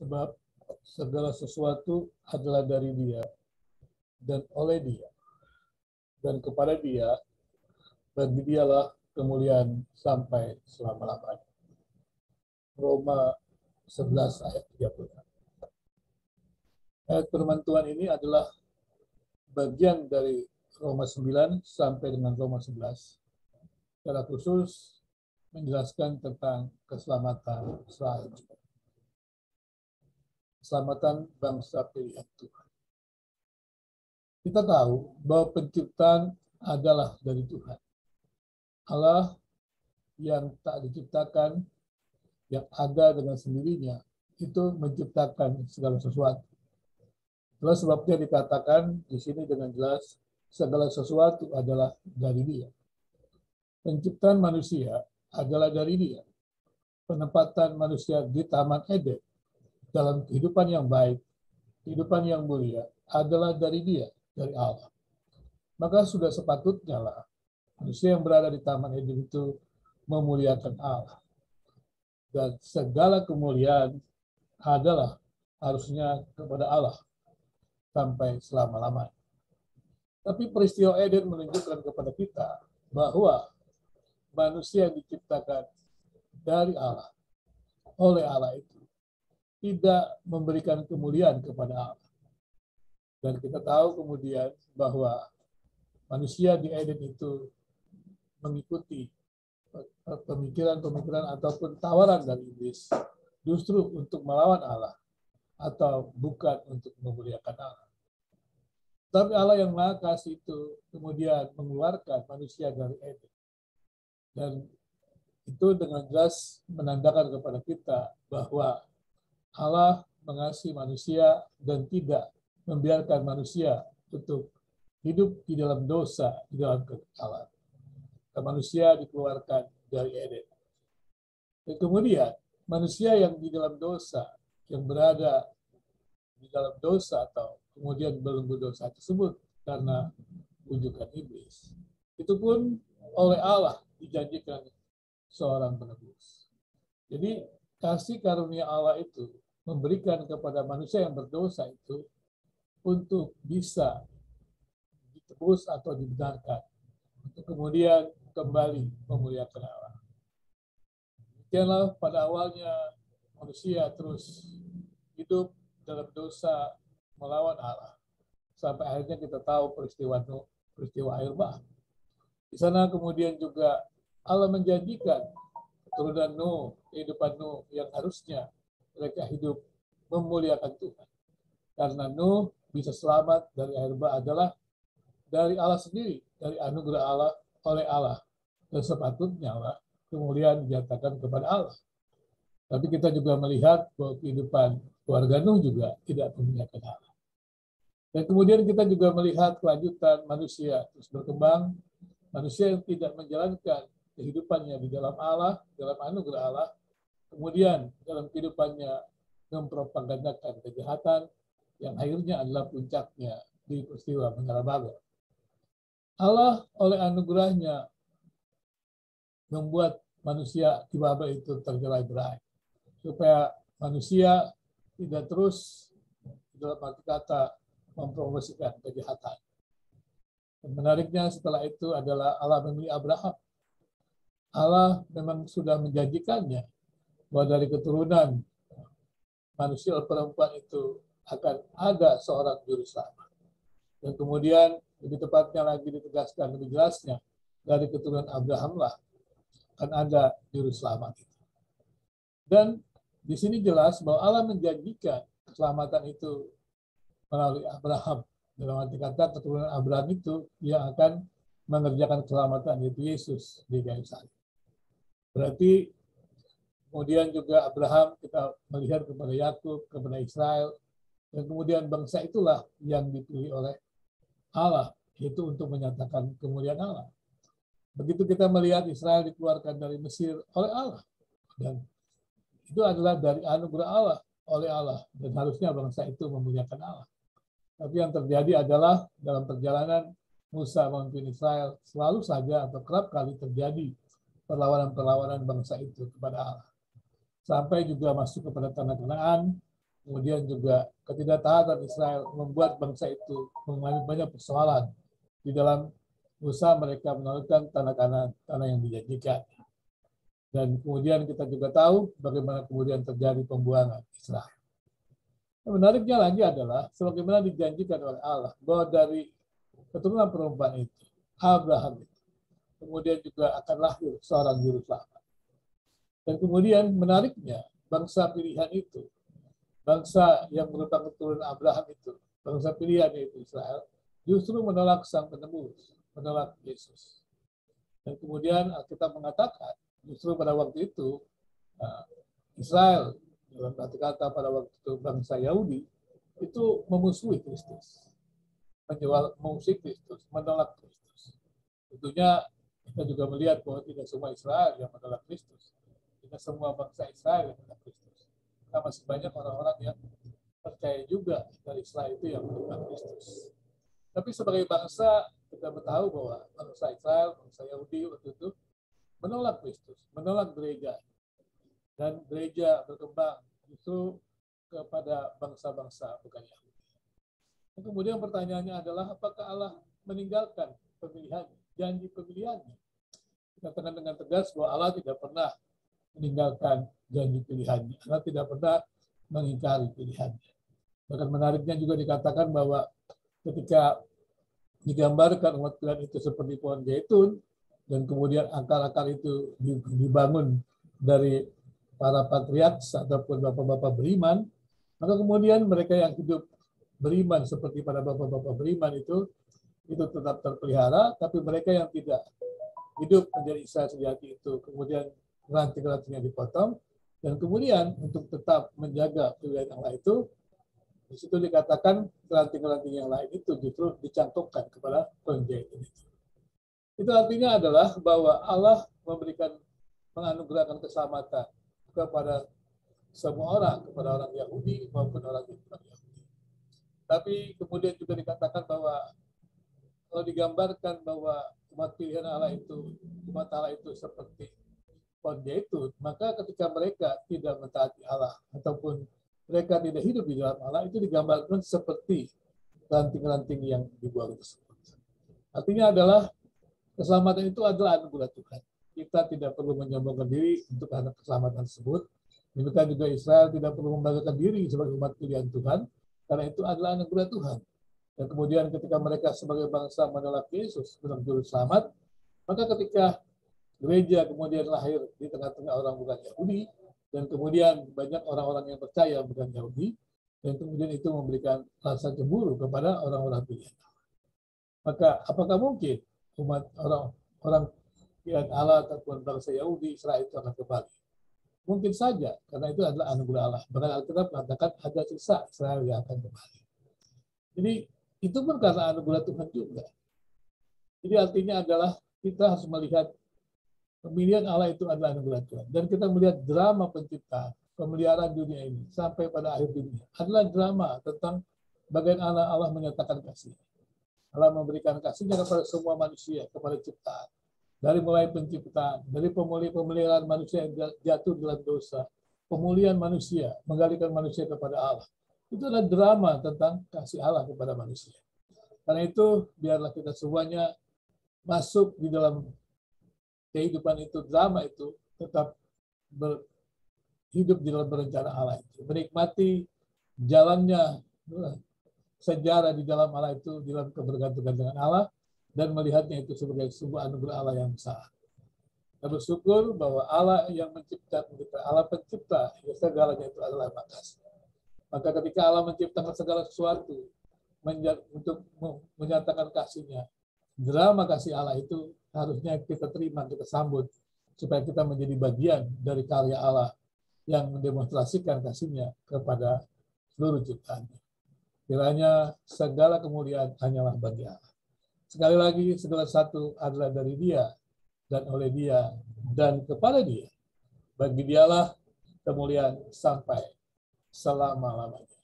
Sebab segala sesuatu adalah dari Dia dan oleh Dia dan kepada Dia, bagi Dialah kemuliaan sampai selama-lamanya. Roma 11 ayat 30. Ayat firman Tuhan ini adalah bagian dari Roma 9 sampai dengan Roma 11. Secara khusus menjelaskan tentang keselamatan Israel. Keselamatan bangsa pilihan Tuhan. Kita tahu bahwa penciptaan adalah dari Tuhan. Allah yang tak diciptakan, yang ada dengan sendirinya, itu menciptakan segala sesuatu. Itulah sebabnya dikatakan di sini dengan jelas, segala sesuatu adalah dari Dia. Penciptaan manusia adalah dari Dia. Penempatan manusia di Taman Eden dalam kehidupan yang baik, kehidupan yang mulia adalah dari Dia, dari Allah. Maka sudah sepatutnya lah manusia yang berada di Taman Eden itu memuliakan Allah. Dan segala kemuliaan adalah harusnya kepada Allah sampai selama-lamanya. Tapi peristiwa Eden menunjukkan kepada kita bahwa manusia yang diciptakan dari Allah, oleh Allah itu, tidak memberikan kemuliaan kepada Allah. Dan kita tahu kemudian bahwa manusia di Eden itu mengikuti pemikiran-pemikiran ataupun tawaran dari iblis justru untuk melawan Allah atau bukan untuk memuliakan Allah. Tapi Allah yang Maha Kasih itu kemudian mengeluarkan manusia dari Eden. Dan itu dengan jelas menandakan kepada kita bahwa Allah mengasihi manusia dan tidak membiarkan manusia untuk hidup di dalam dosa, di dalam kekekalan. Dan manusia dikeluarkan dari Eden. Dan kemudian manusia yang di dalam dosa, yang berada di dalam dosa atau kemudian belenggu dosa tersebut karena ujukan iblis, itu pun oleh Allah dijanjikan seorang penebus. Jadi kasih karunia Allah itu memberikan kepada manusia yang berdosa itu untuk bisa ditebus atau dibenarkan, untuk kemudian kembali memuliakan Allah. Demikianlah pada awalnya manusia terus hidup dalam dosa melawan Allah. Sampai akhirnya kita tahu peristiwa air bah. Di sana kemudian juga Allah menjanjikan keturunan Nuh, kehidupan Nuh yang harusnya mereka hidup memuliakan Tuhan. Karena Nuh bisa selamat dari air bah adalah dari Allah sendiri, dari anugerah Allah, oleh Allah. Dan sepatutnya Allah kemuliaan dinyatakan kepada Allah. Tapi kita juga melihat bahwa kehidupan keluarga Nuh juga tidak memuliakan Allah. Dan kemudian kita juga melihat kelanjutan manusia terus berkembang, manusia yang tidak menjalankan kehidupannya di dalam Allah, dalam anugerah Allah, kemudian dalam kehidupannya mempropagandakan kejahatan yang akhirnya adalah puncaknya di peristiwa Menara Babel. Allah oleh anugerahnya membuat manusia di Babel itu tercerai-berai supaya manusia tidak terus dalam arti kata mempromosikan kejahatan. Dan menariknya setelah itu adalah Allah memilih Abraham. Allah memang sudah menjanjikannya bahwa dari keturunan manusia perempuan itu akan ada seorang juru selamat. Dan kemudian lebih tepatnya lagi ditegaskan lebih jelasnya dari keturunan Abraham lah akan ada juru selamat itu. Dan di sini jelas bahwa Allah menjanjikan keselamatan itu melalui Abraham. Dalam arti kata keturunan Abraham itu yang akan mengerjakan keselamatan, yaitu Yesus di kayu salib. Berarti kemudian juga Abraham kita melihat kepada Yakub, kepada Israel, dan kemudian bangsa itulah yang dipilih oleh Allah, yaitu untuk menyatakan kemuliaan Allah. Begitu kita melihat Israel dikeluarkan dari Mesir oleh Allah, dan itu adalah dari anugerah Allah, oleh Allah, dan harusnya bangsa itu memuliakan Allah. Tapi yang terjadi adalah dalam perjalanan Musa memimpin Israel selalu saja atau kerap kali terjadi perlawanan-perlawanan bangsa itu kepada Allah. Sampai juga masuk kepada tanah Kanaan, kemudian juga ketidaktaatan Israel membuat bangsa itu mengalami banyak persoalan di dalam usaha mereka menaklukkan tanah kanan, tanah yang dijanjikan. Dan kemudian kita juga tahu bagaimana kemudian terjadi pembuangan Israel. Menariknya lagi adalah sebagaimana dijanjikan oleh Allah bahwa dari keturunan perempuan itu, Abraham itu, kemudian juga akan lahir seorang juru selamat. Dan kemudian menariknya bangsa pilihan itu, bangsa yang merupakan keturunan Abraham itu, bangsa pilihan yaitu Israel, justru menolak sang penebus, menolak Yesus. Dan kemudian kita mengatakan justru pada waktu itu Israel, dalam arti kata pada waktu itu bangsa Yahudi, itu memusuhi Kristus, memusuhi Kristus, menolak Kristus. Tentunya kita juga melihat bahwa tidak semua Israel yang menolak Kristus, tidak semua bangsa Israel yang menolak Kristus. Karena masih banyak orang-orang yang percaya juga dari Israel itu yang menolak Kristus. Tapi sebagai bangsa kita tahu bahwa bangsa Israel, bangsa Yahudi waktu itu menolak Kristus, menolak gereja. Dan gereja berkembang justru kepada bangsa-bangsa bukan Yahudi. Dan kemudian pertanyaannya adalah apakah Allah meninggalkan pemilihan, janji pemilihannya? Dikatakan dengan tegas bahwa Allah tidak pernah meninggalkan janji pilihannya. Allah tidak pernah mengingkari pilihannya. Bahkan menariknya juga dikatakan bahwa ketika digambarkan umat Tuhan itu seperti pohon zaitun, dan kemudian akar-akar itu dibangun dari para patriark ataupun bapak-bapak beriman, maka kemudian mereka yang hidup beriman seperti pada bapak-bapak beriman itu tetap terpelihara, tapi mereka yang tidak hidup menjadi Israel sejati itu kemudian ranting-rantingnya dipotong, dan kemudian untuk tetap menjaga pilihan Allah itu, di situ dikatakan ranting-ranting yang lain itu justru dicangkokkan kepada pohon zaitun itu. Itu artinya adalah bahwa Allah menganugerahkan keselamatan kepada semua orang, kepada orang Yahudi maupun orang yang bukan Yahudi. Tapi kemudian juga dikatakan bahwa kalau digambarkan bahwa umat pilihan Allah itu, umat Allah itu seperti pohon zaitun, maka ketika mereka tidak mentaati Allah ataupun mereka tidak hidup di dalam Allah, itu digambarkan seperti ranting-ranting yang dibuang tersebut. Artinya adalah keselamatan itu adalah anugerah Tuhan. Kita tidak perlu menyombongkan diri untuk anak keselamatan tersebut. Demikian juga Israel tidak perlu membanggakan diri sebagai umat pilihan Tuhan, karena itu adalah anugerah Tuhan. Dan kemudian ketika mereka sebagai bangsa menolak Yesus sebagai juru selamat, maka ketika gereja kemudian lahir di tengah-tengah orang bukan Yahudi, dan kemudian banyak orang-orang yang percaya bukan Yahudi, dan kemudian itu memberikan rasa cemburu kepada orang-orang pilihan. Maka apakah mungkin umat orang pilihan Allah ataupun bangsa Yahudi Israel itu akan kembali? Mungkin saja, karena itu adalah anugerah Allah. Bahkan Alkitab mengatakan ada sisa Israel yang akan kembali. Jadi itu pun karena anugerah Tuhan juga. Jadi artinya adalah kita harus melihat pemilihan Allah itu adalah anugerah Tuhan. Dan kita melihat drama penciptaan, pemeliharaan dunia ini sampai pada akhir dunia adalah drama tentang bagaimana Allah menyatakan kasih. Allah memberikan kasihnya kepada semua manusia, kepada ciptaan. Dari mulai penciptaan, dari pemeliharaan manusia yang jatuh dalam dosa, pemulihan manusia, menggalikan manusia kepada Allah. Itu adalah drama tentang kasih Allah kepada manusia. Karena itu, biarlah kita semuanya masuk di dalam kehidupan itu, drama itu, tetap hidup di dalam berencana Allah itu. Menikmati jalannya sejarah di dalam Allah itu, di dalam kebergantungan dengan Allah, dan melihatnya itu sebagai sebuah anugerah Allah yang besar. Kita bersyukur bahwa Allah yang menciptakan kita, Allah pencipta, segalanya itu adalah makasih. Maka ketika Allah menciptakan segala sesuatu untuk menyatakan kasih-Nya, drama kasih Allah itu harusnya kita terima, kita sambut, supaya kita menjadi bagian dari karya Allah yang mendemonstrasikan kasih-Nya kepada seluruh ciptaannya. Kiranya segala kemuliaan hanyalah bagi Allah. Sekali lagi, segala satu adalah dari Dia, dan oleh Dia, dan kepada Dia. Bagi Dialah kemuliaan sampai selama-lamanya.